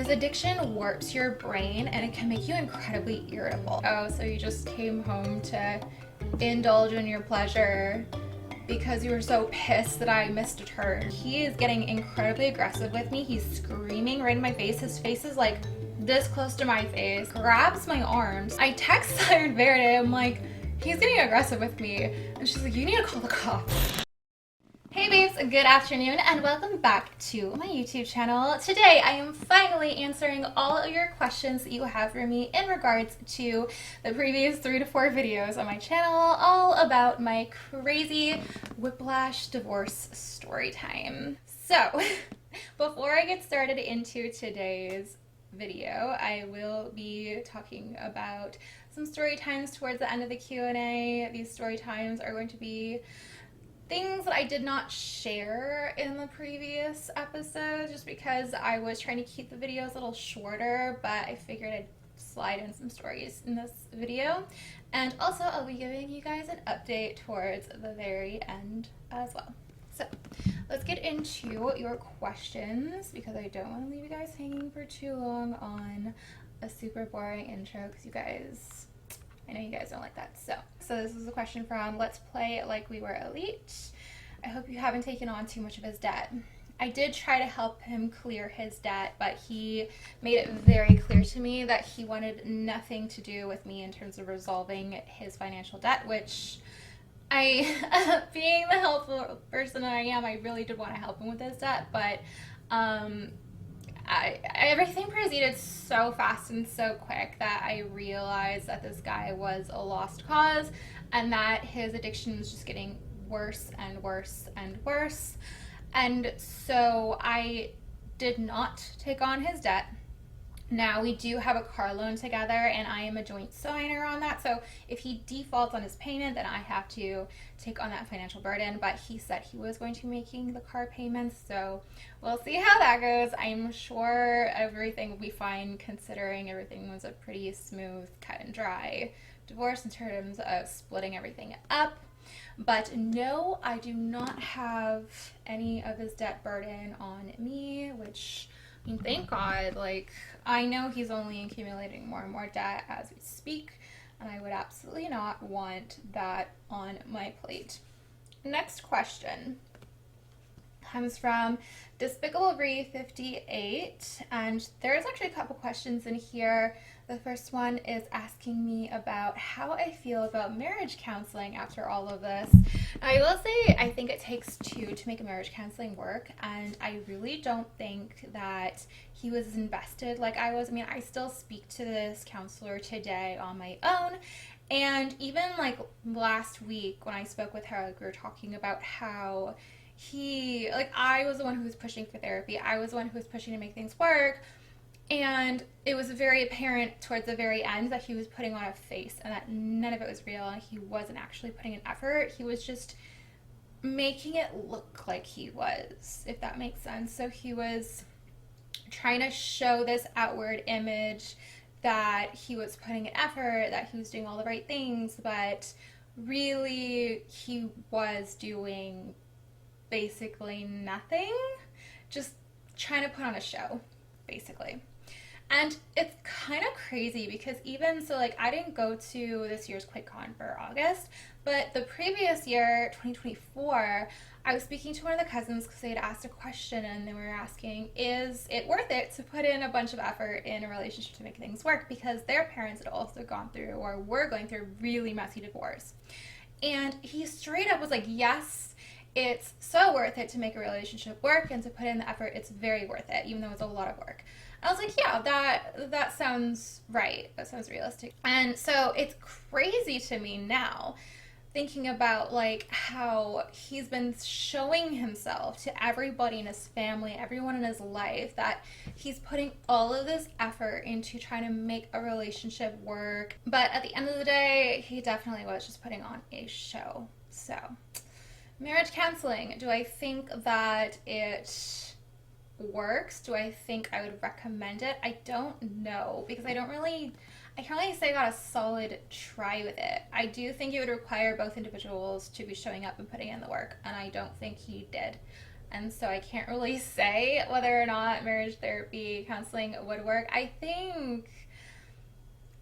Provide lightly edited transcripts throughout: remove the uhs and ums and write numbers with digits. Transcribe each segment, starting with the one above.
Because addiction warps your brain and it can make you incredibly irritable. Oh, so you just came home to indulge in your pleasure because you were so pissed that I missed a turn. He is getting incredibly aggressive with me. He's screaming right in my face. His face is like this close to my face, grabs my arms. I text Siren Verde, I'm like, he's getting aggressive with me. And she's like, you need to call the cops. Hey babes, good afternoon and welcome back to my YouTube channel. Today I am finally answering all of your questions that you have for me in regards to the previous 3 to 4 videos on my channel all about my crazy Whip-Lash Divorce story time. So, before I get started into today's video, I will be talking about some story times towards the end of the Q&A. These story times are going to be things that I did not share in the previous episode just because I was trying to keep the videos a little shorter, but I figured I'd slide in some stories in this video. And also I'll be giving you guys an update towards the very end as well. So let's get into your questions because I don't want to leave you guys hanging for too long on a super boring intro because I know you guys don't like that. So this is a question from Let's Play Like We Were Elite. I hope you haven't taken on too much of his debt. I did try to help him clear his debt, but he made it very clear to me that he wanted nothing to do with me in terms of resolving his financial debt, which being the helpful person I am, I really did want to help him with his debt, but everything proceeded so fast and so quick that I realized that this guy was a lost cause and that his addiction was just getting worse and worse and worse. And so I did not take on his debt. Now we do have a car loan together and I am a joint signer on that, so if he defaults on his payment then I have to take on that financial burden, but he said he was going to be making the car payments, so we'll see how that goes. I'm sure everything will be fine considering everything was a pretty smooth, cut and dry divorce in terms of splitting everything up. But no, I do not have any of his debt burden on me, which thank God. Like, I know he's only accumulating more and more debt as we speak, and I would absolutely not want that on my plate. Next question comes from Despicable Brie 58, and there's actually a couple questions in here. The first one is asking me about how I feel about marriage counseling after all of this. I will say I think it takes two to make a marriage counseling work, and I really don't think that he was invested like I was. I mean, I still speak to this counselor today on my own, and even like last week when I spoke with her, like, we were talking about how I was the one who was pushing for therapy. I was the one who was pushing to make things work. And it was very apparent towards the very end that he was putting on a face and that none of it was real and he wasn't actually putting an effort. He was just making it look like he was, if that makes sense. So he was trying to show this outward image that he was putting an effort, that he was doing all the right things, but really he was doing basically nothing, just trying to put on a show, basically. And it's kind of crazy because even so, like, I didn't go to this year's QuakeCon for August, but the previous year, 2024, I was speaking to one of the cousins because they had asked a question and they were asking, is it worth it to put in a bunch of effort in a relationship to make things work? Because their parents had also gone through or were going through a really messy divorce. And he straight up was like, yes, it's so worth it to make a relationship work and to put in the effort. It's very worth it, even though it's a lot of work. I was like, yeah, that sounds right. That sounds realistic. And so it's crazy to me now thinking about like how he's been showing himself to everybody in his family, everyone in his life, that he's putting all of this effort into trying to make a relationship work. But at the end of the day, he definitely was just putting on a show. So, marriage counseling. Do I think that it works? Do I think I would recommend it? I don't know because I can't really say I got a solid try with it. I do think it would require both individuals to be showing up and putting in the work, and I don't think he did. and so I can't really say whether or not marriage therapy counseling would work. I think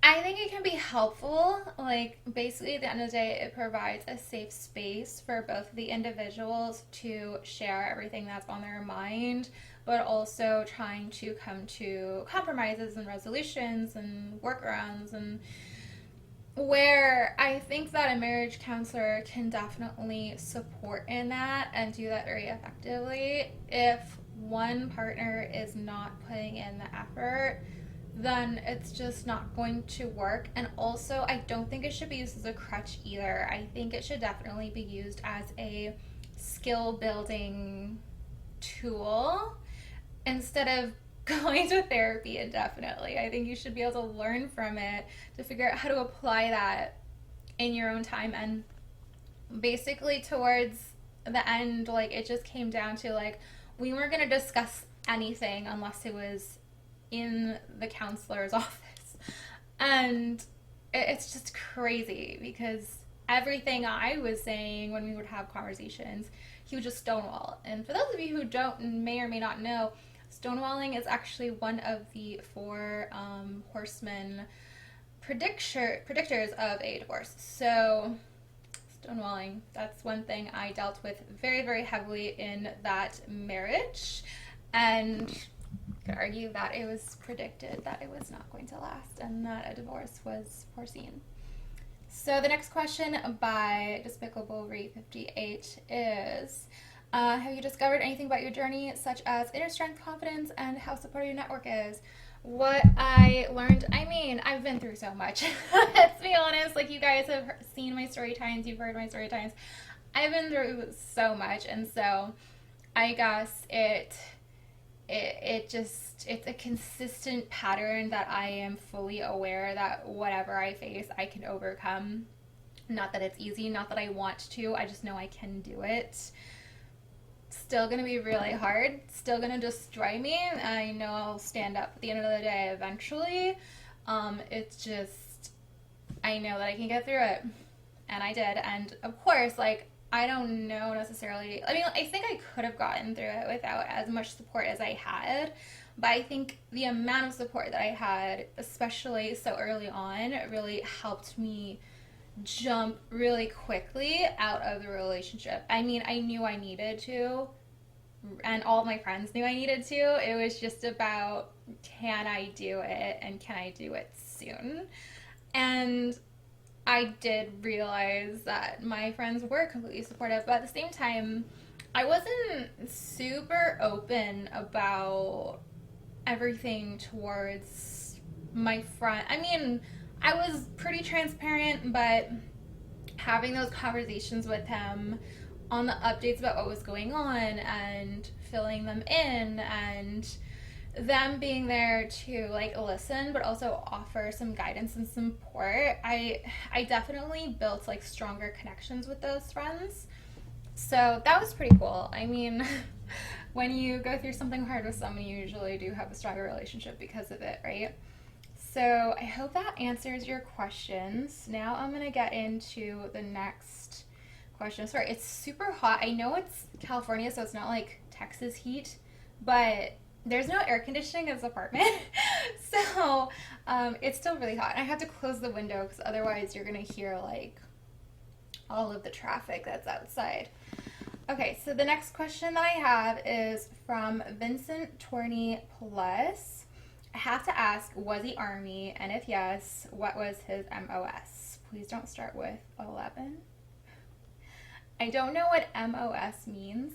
it can be helpful. Like, basically, at the end of the day, it provides a safe space for both the individuals to share everything that's on their mind, but also trying to come to compromises and resolutions and workarounds. And where I think that a marriage counselor can definitely support in that and do that very effectively. If one partner is not putting in the effort, then it's just not going to work. And also, I don't think it should be used as a crutch either. I think it should definitely be used as a skill building tool instead of going to therapy indefinitely. I think you should be able to learn from it to figure out how to apply that in your own time. And basically, towards the end, like, it just came down to, like, we weren't going to discuss anything unless it was in the counselor's office. And it's just crazy because everything I was saying when we would have conversations, he would just stonewall. And for those of you who may or may not know, stonewalling is actually one of the four horsemen predictors of a divorce. So stonewalling, that's one thing I dealt with very, very heavily in that marriage. And could argue that it was predicted that it was not going to last and that a divorce was foreseen. So the next question by Despicable Re 58 is, have you discovered anything about your journey, such as inner strength, confidence, and how supportive your network is? What I learned, I mean, I've been through so much. Let's be honest, like, you guys have seen my story times, you've heard my story times. I've been through so much, and so I guess it's a consistent pattern that I am fully aware that whatever I face, I can overcome. Not that it's easy, not that I want to, I just know I can do it. Still gonna be really hard, still gonna destroy me. I know I'll stand up at the end of the day eventually. It's just, I know that I can get through it, and I did. And of course, like, I don't know necessarily. I mean, I think I could have gotten through it without as much support as I had, but I think the amount of support that I had, especially so early on, really helped me jump really quickly out of the relationship. I mean, I knew I needed to, and all of my friends knew I needed to. It was just about, can I do it, and can I do it soon? And I did realize that my friends were completely supportive, but at the same time, I wasn't super open about everything towards my friend. I mean, I was pretty transparent, but having those conversations with him on the updates about what was going on and filling them in and them being there to, like, listen but also offer some guidance and support, I definitely built, like, stronger connections with those friends. So that was pretty cool. I mean, when you go through something hard with someone, you usually do have a stronger relationship because of it, right? So I hope that answers your questions. Now I'm gonna get into the next question. Sorry, it's super hot. I know it's California, so it's not like Texas heat, but there's no air conditioning in this apartment, so it's still really hot. And I have to close the window because otherwise you're gonna hear, like, all of the traffic that's outside. Okay, so the next question that I have is from Vincent Torney Plus. I have to ask, was he Army? And if yes, what was his MOS? Please don't start with 11. I don't know what MOS means.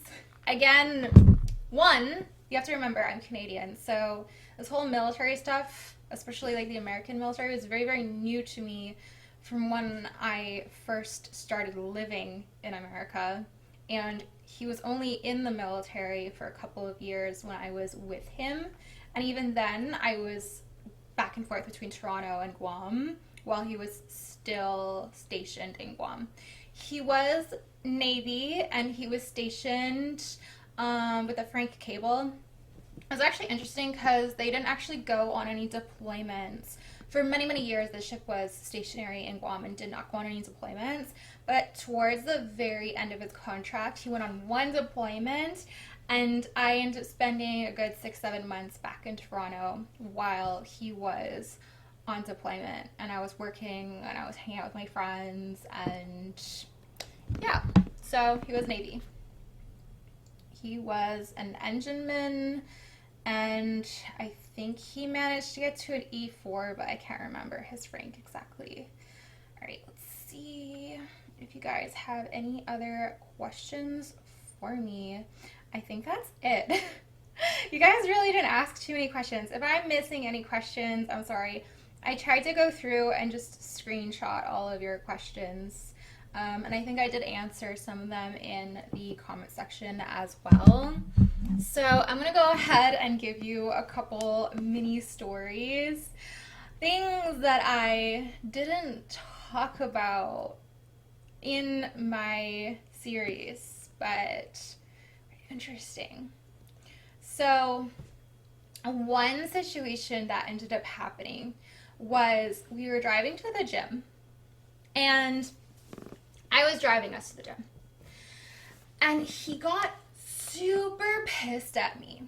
Again, one, you have to remember I'm Canadian, so this whole military stuff, especially, like, the American military, was very, very new to me from when I first started living in America. And he was only in the military for a couple of years when I was with him. And even then, I was back and forth between Toronto and Guam while he was still stationed in Guam. He was Navy, and he was stationed with the Frank Cable. It was actually interesting because they didn't actually go on any deployments. For many, many years, the ship was stationary in Guam and did not go on any deployments. But towards the very end of his contract, he went on one deployment, And I ended up spending a good 6-7 months back in Toronto while he was on deployment, and I was working and I was hanging out with my friends, and yeah, so he was Navy. He was an engineman, and I think he managed to get to an E4, but I can't remember his rank exactly. All right, let's see if you guys have any other questions for me. I think that's it. You guys really didn't ask too many questions. If I'm missing any questions, I'm sorry. I tried to go through and just screenshot all of your questions. And I think I did answer some of them in the comment section as well. So I'm going to go ahead and give you a couple mini stories. Things that I didn't talk about in my series, but interesting. So one situation that ended up happening was we were driving to the gym, and I was driving us to the gym, and he got super pissed at me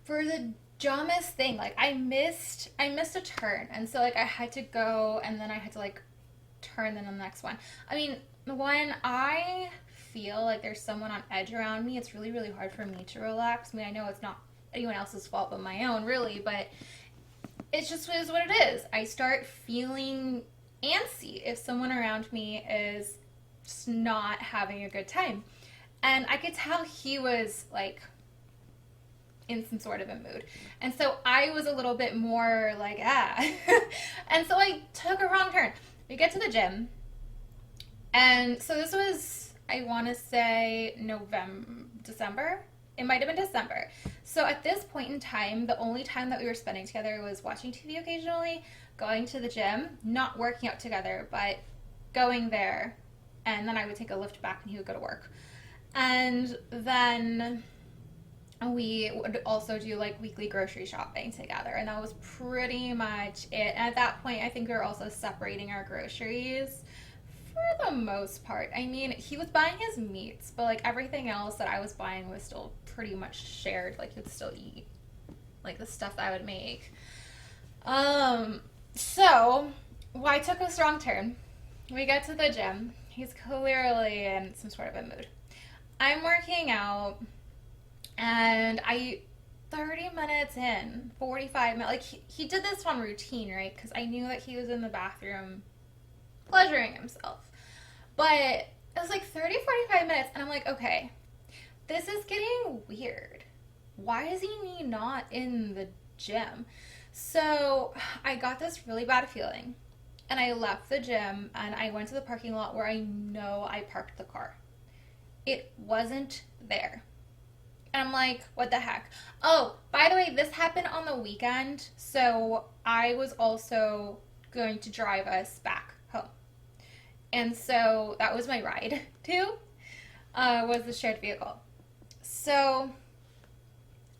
for the dumbest thing. Like, I missed a turn, and so like I had to go, and then I had to like turn then on the next one. I mean, when I feel like there's someone on edge around me, it's really, really hard for me to relax. I mean, I know it's not anyone else's fault but my own, really, but it just is what it is. I start feeling antsy if someone around me is just not having a good time. And I could tell he was like in some sort of a mood. And so I was a little bit more like, and so I took a wrong turn. We get to the gym, and so this was, I want to say December. It might have been December. So at this point in time, the only time that we were spending together was watching TV occasionally, going to the gym, not working out together, but going there. And then I would take a lift back and he would go to work. And then we would also do like weekly grocery shopping together. And that was pretty much it. And at that point, I think we were also separating our groceries for the most part. I mean, he was buying his meats, but like everything else that I was buying was still pretty much shared. Like, he would still eat like the stuff that I would make. So I took a strong turn. We get to the gym. He's clearly in some sort of a mood. I'm working out, and 30 minutes in, 45 minutes, like he did this on routine, right? Because I knew that he was in the bathroom pleasuring himself. But it was like 30, 45 minutes, and I'm like, okay, this is getting weird. Why is he not in the gym? So I got this really bad feeling, and I left the gym, and I went to the parking lot where I know I parked the car. It wasn't there. And I'm like, what the heck? Oh, by the way, this happened on the weekend, so I was also going to drive us back home. And so that was my ride too, was the shared vehicle. So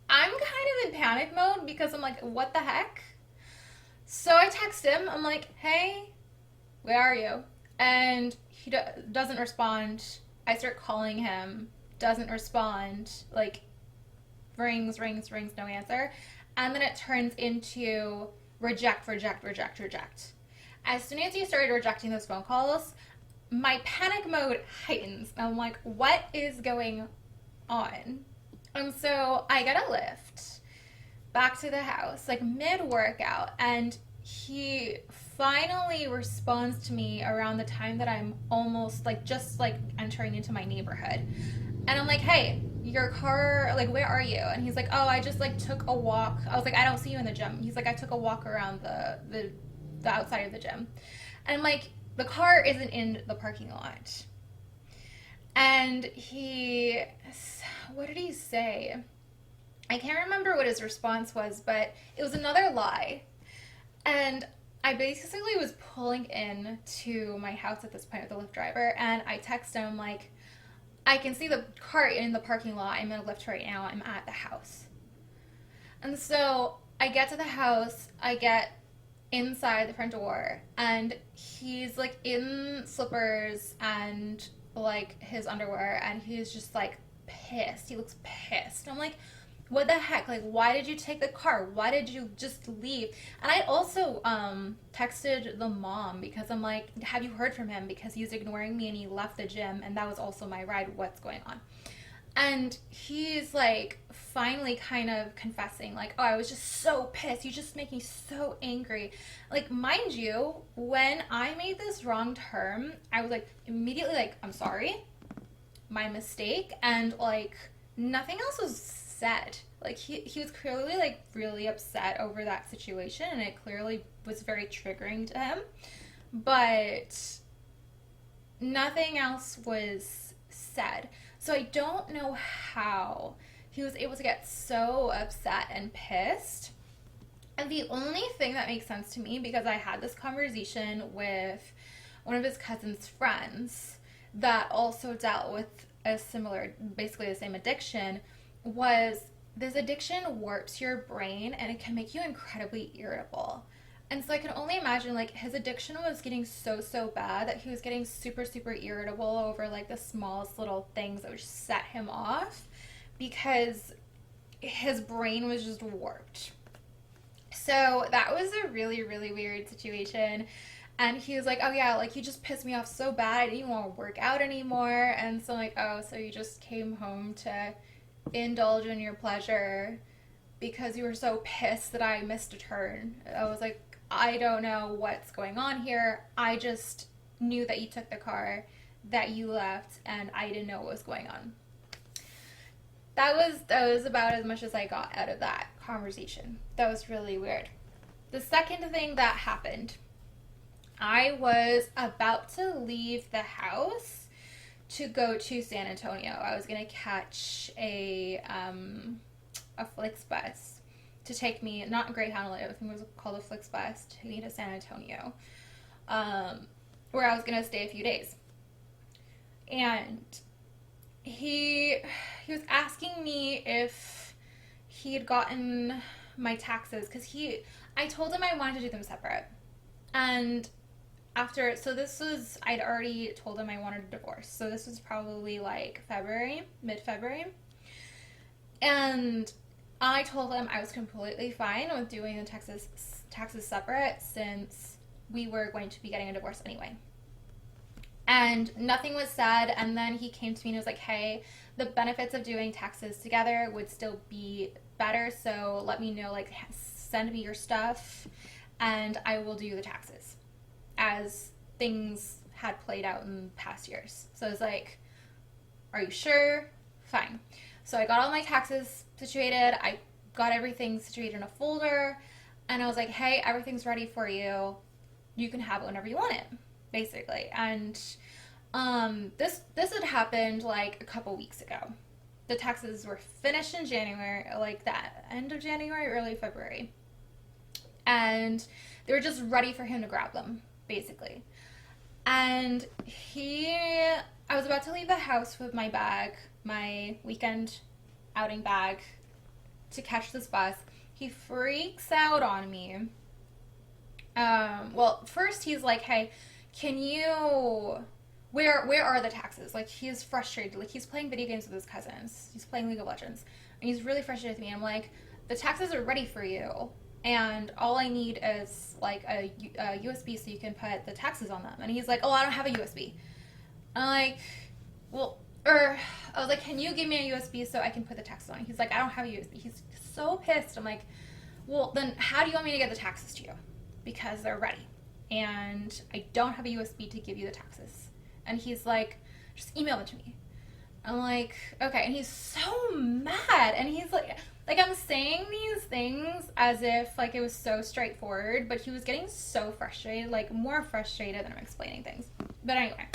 I'm kind of in panic mode because I'm like, what the heck? So I text him. I'm like, hey, where are you? And he doesn't respond. I start calling him, doesn't respond, like rings, no answer. And then it turns into reject. As soon as he started rejecting those phone calls, my panic mode heightens. I'm like, what is going on? And so I get a lift back to the house, like mid-workout, and he finally responds to me around the time that I'm almost like just like entering into my neighborhood. And I'm like, hey, your car, like, where are you? And he's like, oh, I just like took a walk. I was like, I don't see you in the gym. He's like, I took a walk around the outside of the gym. And I'm like, the car isn't in the parking lot. And what did he say? I can't remember what his response was, but it was another lie. And I basically was pulling in to my house at this point with the Lyft driver, and I text him like, I can see the car in the parking lot. I'm in a Lyft right now. I'm at the house. And so I get to the house. I get inside the front door, and he's like in slippers and like his underwear, and he's just like pissed. He looks pissed. I'm like, what the heck? Like, why did you take the car? Why did you just leave? And I also texted the mom because I'm like, have you heard from him? Because he's ignoring me and he left the gym and that was also my ride. What's going on? And he's like finally kind of confessing, like, oh, I was just so pissed. You just make me so angry. Like, mind you, when I made this wrong turn, I was like immediately like, I'm sorry, my mistake. And like nothing else was said. Like he was clearly like really upset over that situation and it clearly was very triggering to him. But nothing else was said. So I don't know how he was able to get so upset and pissed. And the only thing that makes sense to me, because I had this conversation with one of his cousin's friends that also dealt with a similar, basically the same addiction, was this addiction warps your brain and it can make you incredibly irritable. And so I can only imagine, like, his addiction was getting so bad that he was getting super irritable over, like, the smallest little things that would just set him off because his brain was just warped. So that was a really weird situation. And he was like, oh yeah, like, you just pissed me off so bad. I didn't even want to work out anymore. And so I'm like, oh, so you just came home to indulge in your pleasure because you were so pissed that I missed a turn. I was like, I don't know what's going on here. I just knew that you took the car, that you left, and I didn't know what was going on. That was about as much as I got out of that conversation. That was really weird. The second thing that happened, I was about to leave the house to go to San Antonio. I was gonna catch a Flixbus to take me, not Greyhound, I think it was called a Flixbus, to take me to San Antonio, where I was gonna stay a few days. And he was asking me if he had gotten my taxes, because I told him I wanted to do them separate. And after, so this was, I'd already told him I wanted a divorce. So this was probably like February, mid-February. And I told him I was completely fine with doing the taxes separate since we were going to be getting a divorce anyway. And nothing was said. And then he came to me and was like, hey, the benefits of doing taxes together would still be better. So let me know, like, send me your stuff and I will do the taxes as things had played out in past years. So I was like, are you sure? Fine. So I got all my taxes situated. I got everything situated in a folder. And I was like, hey, everything's ready for you. You can have it whenever you want it, basically. And this had happened like a couple weeks ago. The taxes were finished in January, like that end of January, early February. And they were just ready for him to grab them, basically. And I was about to leave the house with my bag, my weekend outing bag, to catch this bus. He freaks out on me. Well, first he's like, hey, can you, where are the taxes? Like, he's frustrated. Like, he's playing video games with his cousins. He's playing League of Legends. And he's really frustrated with me. I'm like, the taxes are ready for you. And all I need is, like, a USB so you can put the taxes on them. And he's like, oh, I don't have a USB. I'm like, well, I was like, can you give me a USB so I can put the taxes on? He's like, I don't have a USB. He's so pissed. I'm like, well, then how do you want me to get the taxes to you? Because they're ready. And I don't have a USB to give you the taxes. And he's like, just email it to me. I'm like, okay. And he's so mad. And he's like I'm saying these things as if, like, it was so straightforward, but he was getting so frustrated, like, more frustrated than I'm explaining things. But anyway,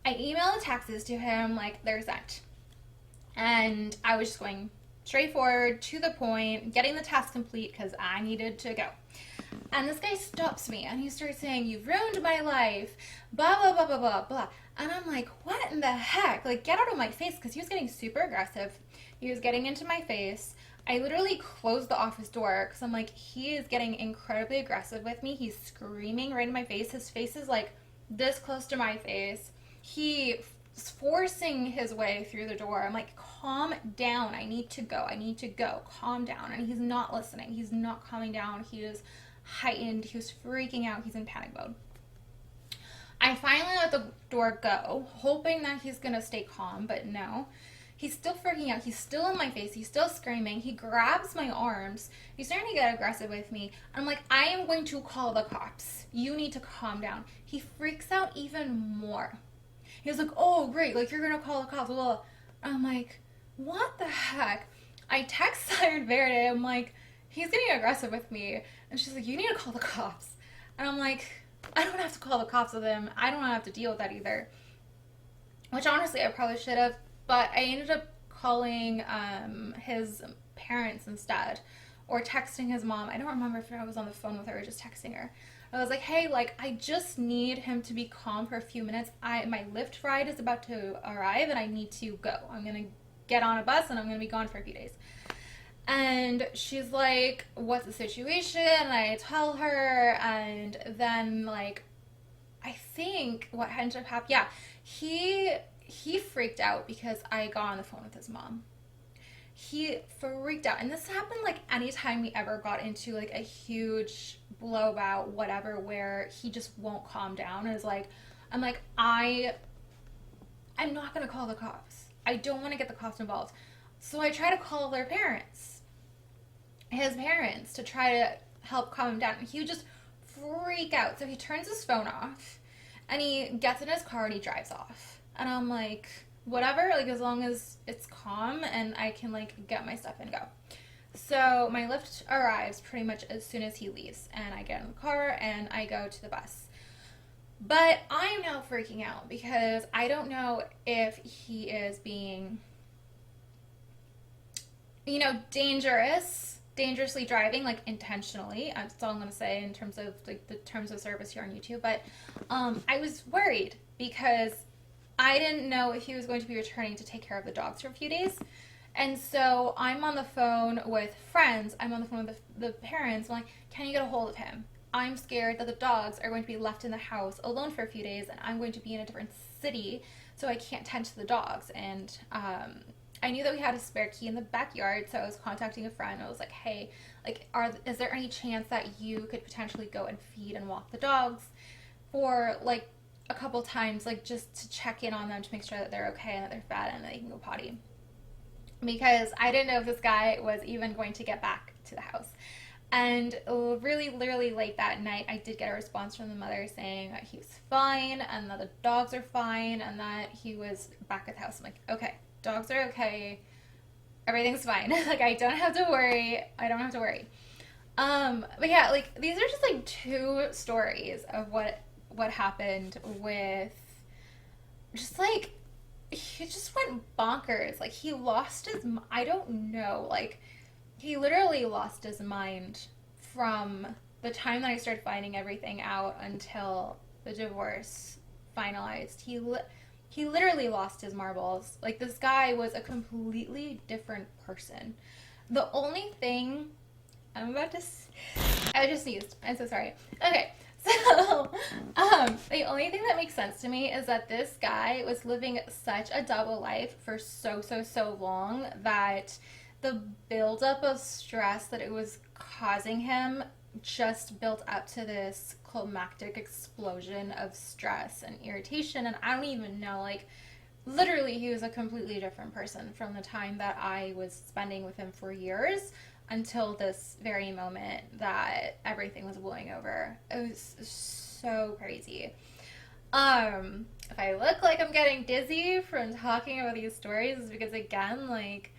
I emailed the taxes to him, like, they're sent. And I was just going straightforward, to the point, getting the task complete because I needed to go. And this guy stops me and he starts saying, you've ruined my life, blah, blah, blah, blah, blah, blah. And I'm like, what in the heck? Like, get out of my face, because he was getting super aggressive. He was getting into my face. I literally closed the office door because I'm like, he is getting incredibly aggressive with me. He's screaming right in my face. His face is like this close to my face. He forcing his way through the door. I'm like, calm down. I need to go. I need to go. Calm down. And he's not listening. He's not calming down. He is heightened. He was freaking out. He's in panic mode. I finally let the door go, hoping that he's going to stay calm, but no. He's still freaking out. He's still in my face. He's still screaming. He grabs my arms. He's starting to get aggressive with me. I'm like, I am going to call the cops. You need to calm down. He freaks out even more. He was like, oh, great. Like, you're going to call the cops. Well, I'm like, what the heck? I text Siren Verde. I'm like, he's getting aggressive with me. And she's like, you need to call the cops. And I'm like, I don't have to call the cops with him. I don't have to deal with that either. Which, honestly, I probably should have. But I ended up calling his parents instead, or texting his mom. I don't remember if I was on the phone with her or just texting her. I was like, hey, like, I just need him to be calm for a few minutes. My Lyft ride is about to arrive and I need to go. I'm going to get on a bus and I'm going to be gone for a few days. And she's like, what's the situation? And I tell her, and then, like, I think what ended up happening, yeah, he freaked out because I got on the phone with his mom. He freaked out. And this happened, like, anytime we ever got into, like, a huge blowout, whatever, where he just won't calm down. Is like, I'm like, I'm not going to call the cops. I don't want to get the cops involved. So I try to call their parents. His parents, to try to help calm him down. He would just freak out. So he turns his phone off and he gets in his car and he drives off. And I'm like, whatever, like, as long as it's calm and I can, like, get my stuff and go. So my Lyft arrives pretty much as soon as he leaves. And I get in the car and I go to the bus. But I'm now freaking out because I don't know if he is being, you know, dangerously driving, like, intentionally. That's all I'm going to say in terms of, like, the terms of service here on YouTube. But I was worried because I didn't know if he was going to be returning to take care of the dogs for a few days. And so I'm on the phone with friends. I'm on the phone with the parents. I'm like, can you get a hold of him? I'm scared that the dogs are going to be left in the house alone for a few days, and I'm going to be in a different city, so I can't tend to the dogs. And I knew that we had a spare key in the backyard, so I was contacting a friend. I was like, hey, like, is there any chance that you could potentially go and feed and walk the dogs for, like, a couple times, like, just to check in on them to make sure that they're okay and that they're fed and that they can go potty. Because I didn't know if this guy was even going to get back to the house. And really, literally late that night, I did get a response from the mother saying that he was fine and that the dogs are fine and that he was back at the house. I'm like, okay, dogs are okay. Everything's fine. Like, I don't have to worry. But yeah, like, these are just, like, two stories of what happened with, just, like, he just went bonkers. Like, he lost his, I don't know, like, he literally lost his mind from the time that I started finding everything out until the divorce finalized. He literally lost his marbles. Like, this guy was a completely different person. The only thing, I just sneezed. I'm so sorry. Okay. So, the only thing that makes sense to me is that this guy was living such a double life for so long that the buildup of stress that it was causing him just built up to this climactic explosion of stress and irritation. And I don't even know, like, literally he was a completely different person from the time that I was spending with him for years until this very moment that everything was blowing over. It was so crazy. If I look like I'm getting dizzy from talking about these stories, it's because, again, like,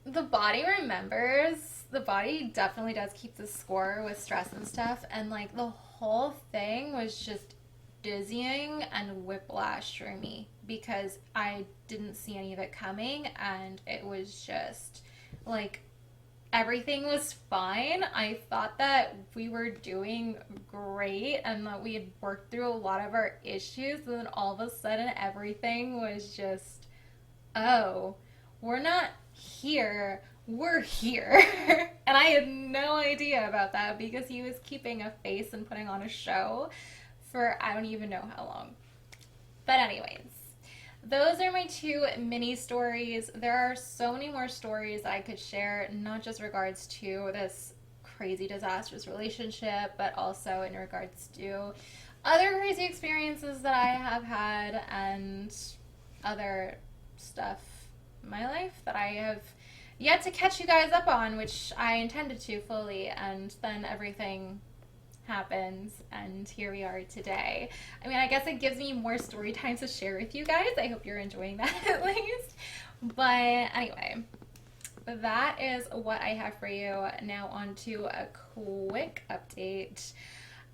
the body remembers. The body definitely does keep the score with stress and stuff, and, like, the whole thing was just dizzying and whiplash for me because I didn't see any of it coming, and it was just, like, everything was fine. I thought that we were doing great and that we had worked through a lot of our issues, and then all of a sudden everything was just, oh, we're not here, we're here. And I had no idea about that because he was keeping a face and putting on a show for I don't even know how long. But anyways, those are my two mini stories. There are so many more stories I could share, not just regards to this crazy disastrous relationship, but also in regards to other crazy experiences that I have had and other stuff in my life that I have yet to catch you guys up on, which I intended to fully, and then everything happens, and here we are today. I mean, I guess it gives me more story time to share with you guys. I hope you're enjoying that at least. But anyway, that is what I have for you. Now on to a quick update.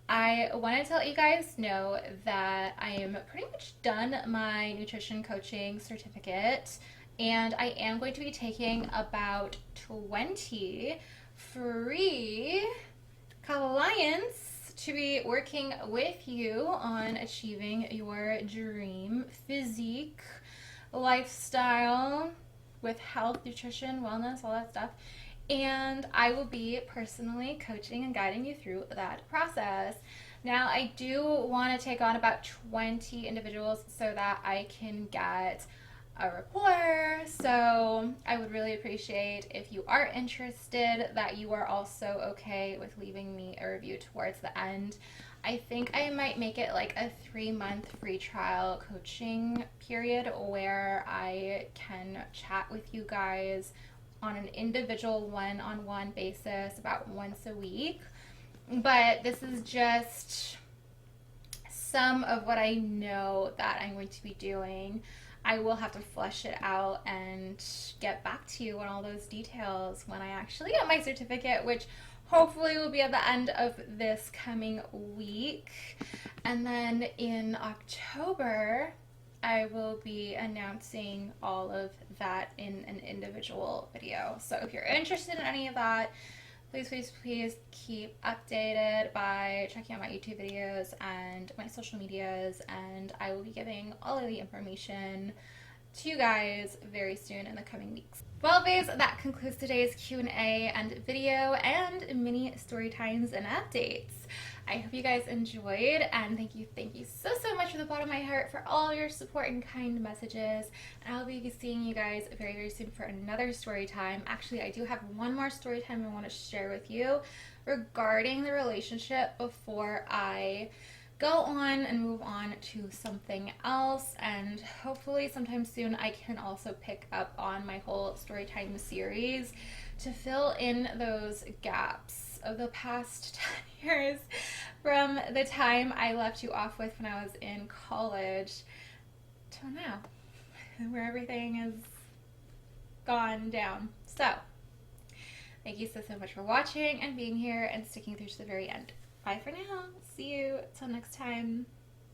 I wanted to let you guys know that I am pretty much done my nutrition coaching certificate, and I am going to be taking about 20 free clients to be working with you on achieving your dream physique, lifestyle, with health, nutrition, wellness, all that stuff. And I will be personally coaching and guiding you through that process. Now, I do want to take on about 20 individuals so that I can get a rapport. So I would really appreciate if you are interested that you are also okay with leaving me a review towards the end. I think I might make it like a 3-month free trial coaching period where I can chat with you guys on an individual one-on-one basis about once a week. But this is just some of what I know that I'm going to be doing. I will have to flesh it out and get back to you on all those details when I actually get my certificate, which hopefully will be at the end of this coming week. And then in October, I will be announcing all of that in an individual video. So if you're interested in any of that, please keep updated by checking out my YouTube videos and my social medias, and I will be giving all of the information to you guys very soon in the coming weeks. Well, babes, that concludes today's Q&A and video and mini story times and updates. I hope you guys enjoyed, and thank you so much from the bottom of my heart for all your support and kind messages. And I'll be seeing you guys very soon for another story time. Actually, I do have one more story time I want to share with you regarding the relationship before I go on and move on to something else, and hopefully sometime soon I can also pick up on my whole Storytime series to fill in those gaps of the past 10 years from the time I left you off with when I was in college till now, where everything has gone down. So thank you so much for watching and being here and sticking through to the very end. Bye for now. See you till next time.